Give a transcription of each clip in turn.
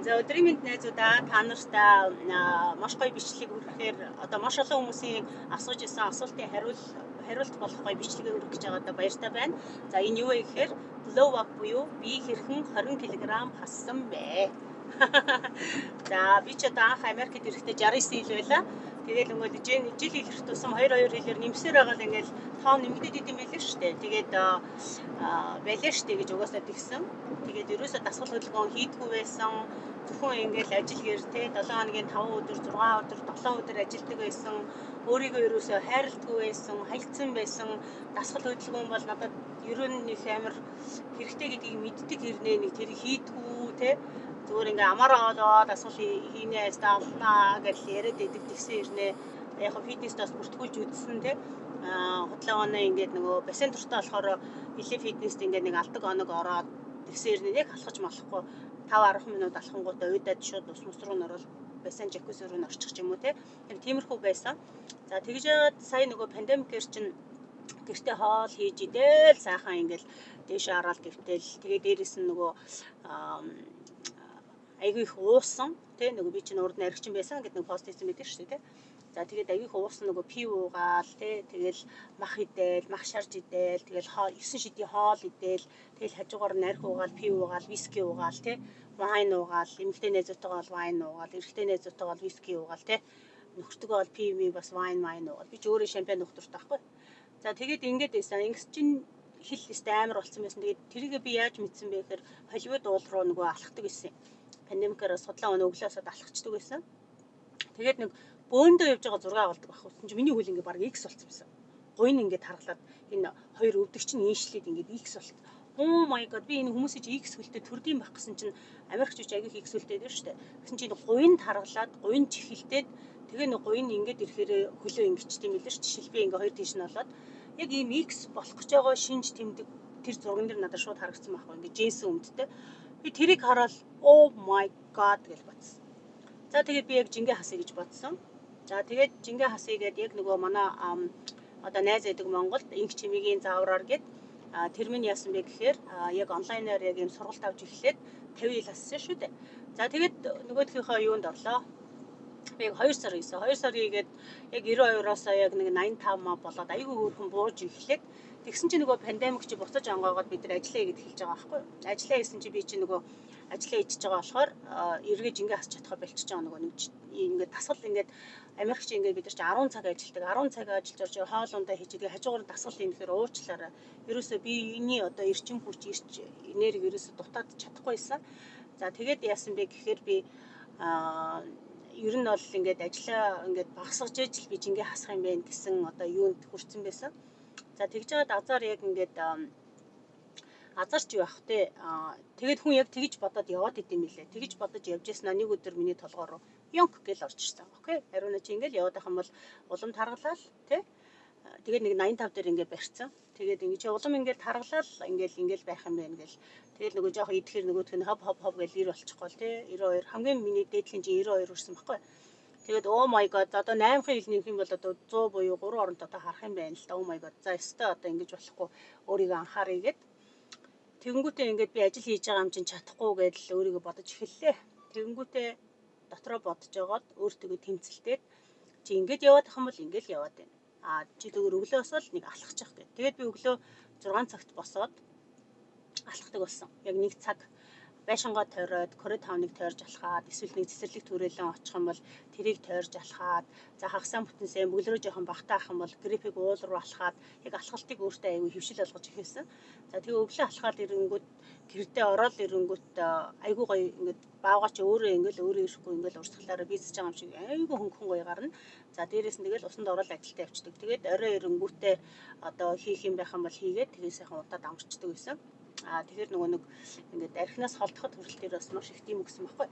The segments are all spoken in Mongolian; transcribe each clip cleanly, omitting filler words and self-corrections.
За өдрийн мэнд найзуудаа та нартай маш гоё бичлэг өргөхээр одоо маш олон хүмүүсийн асууж исэн асуултын хариулт болох гоё бичлэгээ өргөх гэж байгаа одоо баяртай байна. За энэ юу вэ гэхээр glow up буюу би хэрхэн 20 кг хассан бэ? За би ч одоо анх Америкт ирэхдээ 69 кг байлаа. Тэгээд өнгөд жил ирэх тусам 2 хэлээр нэмсээр байгаа л ингээл тоо нэмэгдээд идэм байлээ шүү дээ. Тэгээд байлаа шүү дээ гэж угаасаа тэгсэн. Тэгээд ерөөсөө дасгал хөдөлгөөн хийдгүү байсан. Зөвхөн ингээл ажил гэр те 7 хоногийн 5 өдөр 6 өдөр 7 өдөр ажилладаг байсан. Өөрийгөө ерөөсөө хайрладаггүй байсан, хаягдсан байсан. Дасгал хөдөлгөөн бол надад ерөн нэг амар хэрэгтэй гэдгийг мэддэг хэрнээ нэг тэр хийдгүү те зүгээр ингээ амаараа олоо дасгал хийнэ стаалнаа гэж яриад идэг тэгсэн хэрнээ яг фитнестээс бүртгүүлж үзсэн те худлаа оноо ингээд нөгөө бассейн дуртай болохоор хилээ фитнест ингээд нэг алдаг оног ороод тэгсэн хэрнээ яг алхаж малахгүй 5-10 минут алхангуудаа уйдаад шууд ус мус руу нөрөл бассейн жакузи руу орчих юм уу те яг тиймэрхүү байсан. За тэгж яагаад сая нөгөө пандемикэр чинь гэртээ хоол хийж идэл сайхан ингээл дээшээ хараад гэвтэл тэгээ дээрээс нь нөгөө айгүй их уусан тий нөгөө би чинь урд нь аригчин байсан гэдэг нэг пост хийсэн байдаг шүү дээ тий. За тэгээд айгүй их уусан нөгөө пив уугаал тий тэгэл мах идэл мах шарж идэл тэгэл 9 шидийн хоол идэл тэгэл хажуугаар нь арх уугаал пив уугаал виски уугаал тий вайн уугаал эмэгтэй найзуудтайгаа бол вайн уугаал эрэгтэй найзуудтайгаа бол виски уугаал тий нөхөртөгөө бол пив бас вайн уугаал би ч өөрөө шампань нөхөртэй байхгүй. За тэгээд ингээд байсан ингэс чинь хил өстэй амар болсон байсан. Тэгээд тэрийг би яаж мэдсэн бэ гэхээр Холливуд уул руу нөгөө алхдаг байсан. Пандемикээр судлаа өнөө өглөөсөө алхацдаг байсан. Тэгээд нэг бөөндөө явж байгаа зураг авалдаг байх. Үсэн чи миний хөл ингээ баг X болсон байсан. Гойн ингээд харгалаад энэ хоёр өвдөг чинь иншлээд ингээд X болт. Oh my god би энэ хүмүүсийг X хөлтэй төрдийн байх гэсэн чинь Америкчууд агих X хөлтэй дээ шүү дээ. Гэсэн чинь гойнд харгалаад гойн чихэлдээд тэгээ нэг гойн ингээд ирэхээр хөлөө ингэчт юм билээ шүү дээ. Шилбээ ингээ хоёр тийш нь болоод яг ийм X болох гэж байгаа шинж тэмдэг тэр зурган дээр надад шууд харагдсан байхгүй ингээ Джейсэн өмдтэй. Би тэрийг хараад oh my god гэж бодсон. За тэгээд би яг жингээ хасъя гэж бодсон. За тэгээд жингээ хасъя гэдэг яг нөгөө манай одоо найз байдаг Монголд инх чимигийн заавраар гээд тэр минь яасан бэ гэхээр яг онлайнаар яг юм сургалт авч эхлээд 50 ил хассан шүү дээ. За тэгээд нөгөөдхийнхөө юунд орлоо. Би яг 2 сар хийсэн. 2 сар хийгээд яг 92-оос яг нэг 85 маа болоод айгүй хөөрхөн бууж эхлээд тэгсэн чинь нөгөө пандемик чи буцаж онгоогоод бид нар ажиллая гэд хэлж байгаа байхгүй юу? Ажиллая гэсэн чи би чи нөгөө ажиллаа хийж байгаа болохоор эргэж ингээ хасч чадхаа болчихж байгаа нөгөө нэг ингээд дасгал ингээд Америкч ингээд бид нар чи 10 цаг ажилладаг. 10 цаг ажиллаж орж хоолундаа хийж тэгээ хажуугаар дасгал хийхээр уучлаарай. Ерөөсөө би эний одоо эрчим хүч энерги ерөөсөө дутаад чадахгүйсэн. За тэгээд яасан бэ гэхээр би ер нь бол ингээд ажиллаа ингээд багсгаж ижил би жингээ хасах юм байна гэсэн одоо юунд хүрсэн байсан. За тэгж жаад азар яг ингээд азарч юу ах те тэгээд хүн яг тэгж бодоод яваад идэм билээ. Тэгж бодож явж яснаа нэг өдөр миний толгой руу ёнк гэж орж ирсэн. Окей. Хариуна чи ингээд яваад байх юм бол улам таргалаа те. Тэгээд нэг 85 дээр ингээд барьцсан. Тэгээд ингэж улам ингээд таргалаа ингээд байх юм байна гэл. Тэгээд нөгөө жоох идэхээр нөгөөдх нь хоб гэл 90 болчихгоо л те. 92 хамгийн миний дээдлийн чи 92 хүрсэн байхгүй. Тэгээд oh my god одоо 8 хил нэмэх юм бол одоо 100 буюу 3 оронд одоо харах юм байна л да. Oh my god. За өстой одоо ингэж болохгүй өөрийгөө анхааръя гэд. Тэгэнгүүтээ ингээд би ажил хийж байгаа юм чинь чадахгүй гэдэл өөрийгөө бодож эхэллээ. Тэгэнгүүтээ дотроо бодож байгаад өөртөө тэмцэлдээд чи ингээд яваад ах юм бол ингээд л яваад байна. Чи зөвөр өглөөс л нэг алхачих гэд. Тэгээд би өглөө 6 цагт босоод алхахдаг болсон. Яг нэг цаг байшингаа тойроод корид тавныг тойрж алхаад эсвэл нэг цэцэрлэг түрээлэн очих юм бол тэрийг тойрж алхаад за хагасаа бүтэнсээ бөглөрөө жоохон багтаа ах юм бол гриппиг уул руу алхаад яг алхалтыг өөртөө аягүй хөвшил болгож эхэлсэн. За тэгээ өглөө алхаад ирэнгүүт гэрдээ ороод ирэнгүүт айгүй гоё ингээд баавгаа чи өөрөө ирэхгүй ингээд урсгалаараа бийсэж байгаа юм шиг айгүй хөнгөн гоё гарна. За дээрээс нь тэгэл усанд ороод ажилдаа явчихдаг. Тэгээд орой ирэнгүүтээ одоо хийх юм байх юм бол хийгээд тэгээ сайхан удаад амарчдаг байсан. Тэгэхээр нөгөө нэг ингээд архинаас холдоход хүрэлтээр бас маш их тийм өгсөн байхгүй.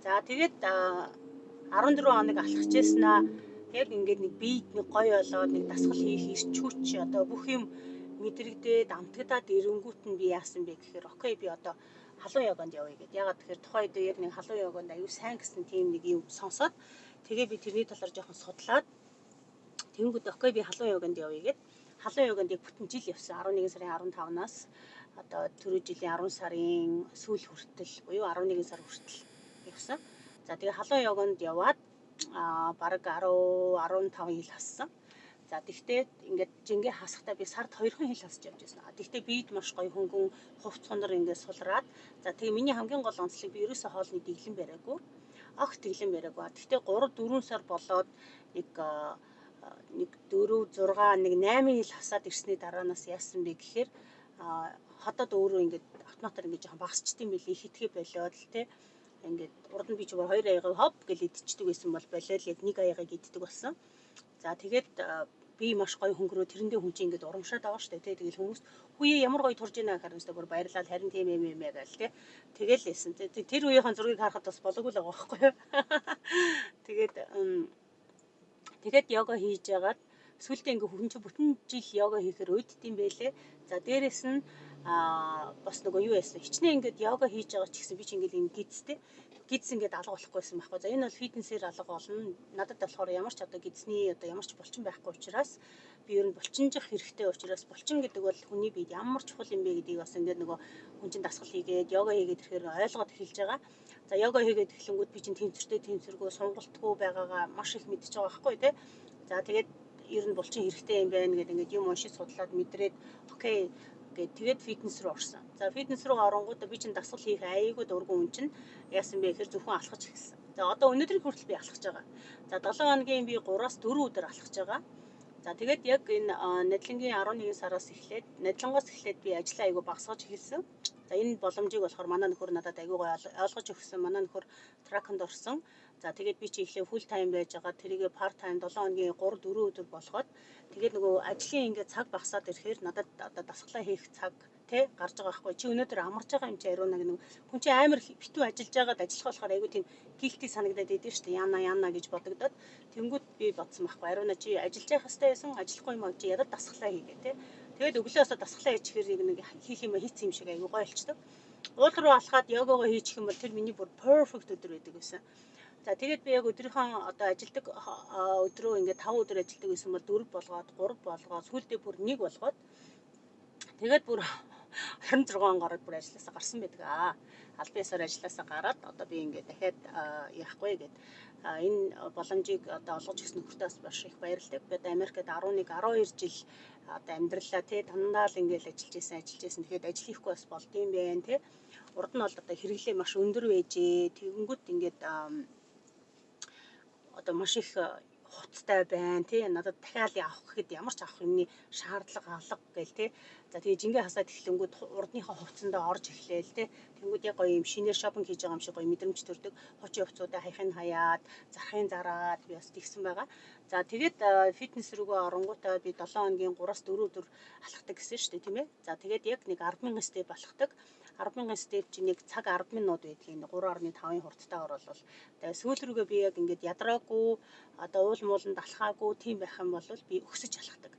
За тэгээд 14 хоног алхаж яснаа яг ингээд нэг бие нэг гоё болоод нэг дасгал хийх ирч хүч одоо бүх юм мэдрэгдээд амтгадаад ирэнгүүт нь би яасан бэ гэхээр окей би одоо халуун йогонд явъя гэд. Ягаад тэгэхээр тухайд яг нэг халуун йогонд аюу сайн гэсэн тийм нэг юм сонсоод тэгээ би тэрний талаар жоохон судлаад тэгэнгүүт окей би халуун йогонд явъя гэд. Халуун йогонд яг бүтэн жил явсан 11 сарын 15-наас одоо түрүү жилийн 10 сарын сүүл хүртэл буюу 11 сар хүртэл өгсөн. За тэгээ халуун йогонд яваад бараг 10-15 хил хассан. За тэгтээ ингээд жингээ хасахтаа би сард 2 хил хасж явж байсан. Тэгтээ бид маш гоё хөнгөн хувц хонор ингээд сулраад. За тэгээ миний хамгийн гол онцлог би ерөөсөө хоолны дэглэн бариагүй. Огт дэглэн бариагүй. Тэгтээ 3-4 сар болоод нэг 4, 6, 8 хил хасаад ирсний дараанаас яасан бэ гэхээр хотод өөрөө ингээд автоматар ингээд жоохон багасчт юм билий, хитгэе болоод л те ингээд урд нь би ч 2 аяга хоп гэж идчихдэг байсан бол болоод яг 1 аягааг иддэг болсон. За тэгээд би маш гоё хөнгөрөө тэрэндээ хүн чинь ингээд урамшаад байгаа шүү дээ те. Тэгэл хүмүүс хүүе ямар гоё турж ийна гэхээр өстө бүр баярлал харин тийм ээ гээл те. Тэгэл лээсэн те. Тэр үеийнхэн зургийг харахад бас болоогүй л байгаа байхгүй юу. Тэгээд йога хийж яагаад сүүлдээ ингээ хүн чинь бүтэн жил йога хийхээр уйдтiin байлээ. За дээрэс нь бас нөгөө юу яасан хичнээн ингээд йога хийж байгаа ч гэсэн би чи ингээд гидс ингээд алга болохгүйсэн байхгүй. За энэ бол фитнесээр алга болно. Надад болохоор ямар ч одоо гидсний одоо ямар ч булчин байхгүй учраас би ер нь булчинжих хэрэгтэй учраас булчин гэдэг бол хүний биед ямар чухал юм бэ гэдгийг бас ингээд нөгөө хүн чинь дасгал хийгээд йога хийгээд ирэхээр ойлгоод эхэлж байгаа. За йога хийгээд эхлэнгүүт би чинь тэнцвэргүй сунгалтгүй байгаагаа маш их мэдчихэж байгаа байхгүй тий. За тэгээд ер нь булчин хэрэгтэй юм байна гэдэг ингээд юм уншиж судлаад мэдрээд окей гэд тэгээд фитнес рүү орсон. За фитнес рүү оронгууд би чинь дасгал хийх айгүй дургүй хүн чинь яасан бэ гэхээр зөвхөн алхаж эхэлсэн. За одоо өнөөдрийн хүртэл би алхаж байгаа. За 7 хоногийн би 3-аас 4 өдөр алхаж байгаа. За тэгээд яг энэ Надлангийн 11 сараас эхлээд Надлангоос эхлээд би ажлаа айгүй багасгаж эхэлсэн. За энэ боломжийг болохоор манай нөхөр надад айгүй гоё ойлгож өгсөн. Манай нөхөр траканд орсон. За тэгээд би чи эхлээ full time байж байгаа. Тэрийгээ part time 7 хоногийн 3-4 өдөр болгоод тэгээд нөгөө ажлын ингээд цаг багасаад ирэхээр надад одоо дасгалаа хийх цаг тэ гарч байгаа байхгүй. Чи өнөөдөр амарч байгаа юм чи ариуна гэх нэг хүн чи амар битүү ажиллаж байгаад ажиллах болохоор айгүй тийм гилти санагдаад идэв шүү дээ. Яна гэж бодогдоод тэнгууд би бодсон байхгүй. Ариуна чи ажиллаж явах хэрэгтэй байсан. Ажиллахгүй юм аа чи ядад дасгалаа хийгээ тэ. Тэгээд өглөөсөө дасгалаа хийчихэр нэг хийх юм хийц юм шиг айгүй гоё болчдөг. Уул руу алхаад йогагоо хийчих юм бол тэр миний бүр perfect өдөр байдаг гэсэн. За тэгээд би яг өдрийнхөө одоо ажилдаг өдрөө ингээд 5 өдөр ажилдаг гэсэн бол 4 болгоод 3 болгоод сүүлдээ бүр 1 болгоод тэгээд бүр 26 гараад бүр ажилласаа гарсан байдаг. Албан ёсоор ажилласаа гараад одоо би ингээд дахиад яахгүй гэд энэ боломжийг одоо олгож өгсөн нөхөртөөс маш их баярлалаа. Би одоо Америкт 11-12 жил одоо амьдралаа тий дандаа л ингээд ажиллаж исэн. Тэгэхээр ажил хийхгүй бас болд юм байна тий. Урд нь бол одоо хэрэглээ маш өндөр байжээ. Тэгэнгүүт ингээд одоо маш их хуцтай байна тий надад дахиад авах гэхэд ямар ч авах юмны шаардлага алга гээл тий. За тэгээ жингээ хасаад эхлэнгүүд урдныхаа хувцсандаа орж эхлээл тий. Тэнгүүд яг гоё юм шинээр шопинг хийж байгаа юм шиг гоё мэдрэмж төрдөг. Хочийн хувцуудаа хаяхын хаяад, зарахын зараад би бас тэгсэн байгаа. За тэгээд фитнес рүүгээ оронгуудаа би 7 хоногийн 3-аас 4 өдөр алхдаг гэсэн шүү дээ тийм ээ. За тэгээд яг нэг 10,000 степ алхдаг. 10,000 степ чинь нэг цаг 10 минут байдгийг 3.5-ын хурдтайгаар болвол тэгээ сүүл рүүгээ би яг ингээд ядраагүй одоо уул мууланд алхаагүй тийм байх юм бол би өксөж алхдаг.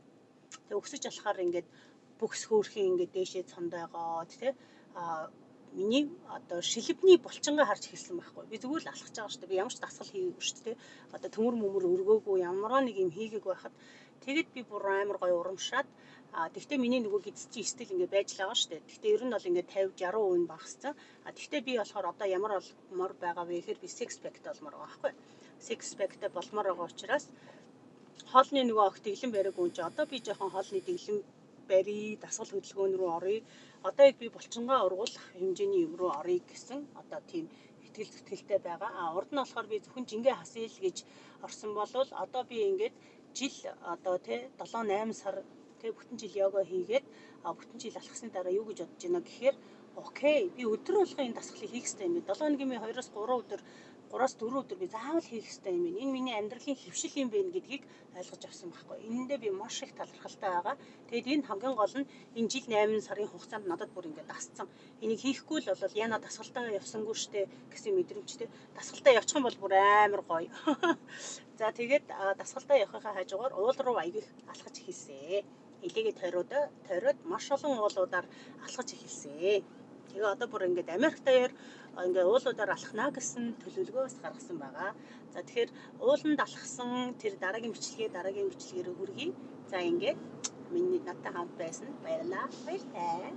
Тэгээ өксөж алхахаар ингээд бүхс хөөрхийн ингээд дээшээ цондойгоод тий миний одоо шилбэний булчингаа харж хэлсэн байхгүй. Би зүгээр л алхаж байгаа шүү дээ. Би ямар ч дасгал хийгээгүй шүү дээ. Одоо төмөр мөмөр өргөөгүй ямар нэг юм хийгээгүй байхад тэгэд би бүр амар гоё урамшаад тэгтээ миний нөгөө гидс чи стил ингээд байж л байгаа шүү дээ. Тэгтээ ер нь бол ингээд 50-60% багассан. Тэгтээ би болохоор одоо ямар болмоор байгаа вэ гэхээр би six pack болмоор байгаа байхгүй. Six pack болмоор байгаа учраас хоолны нөгөө огт дэглэн бариагүй юм чи одоо би жоохон хоолны дэглэн барий дасгал хөдөлгөөн рүү оръё. Одоо яг би булчингаа ургуулах хэмжээний юм руу оръё гэсэн одоо тийм итгэл зүтгэлтэй байгаа. Урд нь болохоор би зөвхөн жингээ хасъя л гэж орсон болвол одоо би ингээд жил одоо тий 7-8 сар тий бүтэн жил йога хийгээд бүтэн жил алхсны дараа юу гэж бодож байна гэхээр окей би өдөр болгон энэ дасгалыг хийх хэрэгтэй юм байна. 7 хоногийн 2-3 өдөр 3-4 өдөр би заавал хийх хэрэгтэй юм байна. Энэ миний амьдралын хөвшил юм байна гэдгийг ойлгож авсан байхгүй. Энэндээ би маш их талархалтай байгаа. Тэгээд энэ хамгийн гол нь энэ жил 8 сарын хугацаанд надад бүр ингээд дасцсан. Энийг хийхгүй л бол яна дасгалтаа явсангүй штэ гэсэн мэдрэмжтэй. Дасгалтаа явчих юм бол бүр амар гоё. За тэгээд дасгалтаа явахынхаа хажуугаар уул руу аяг алхаж эхэлсэн. Илээгээ тойроод маш олон уулуудаар алхаж эхэлсэн. Тэгээ одоо бүр ингээд Америк даяар ингээд уулуудаар алхнаа гэсэн төлөвлөгөө бас гаргасан байгаа. За тэгэхээр ууланд алхсан тэр дараагийн бичлэгээр хүргэе. За ингээд миний надтай хамт байсан баярлалаа. Баярлалаа.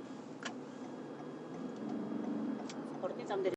Хурдын зам дээр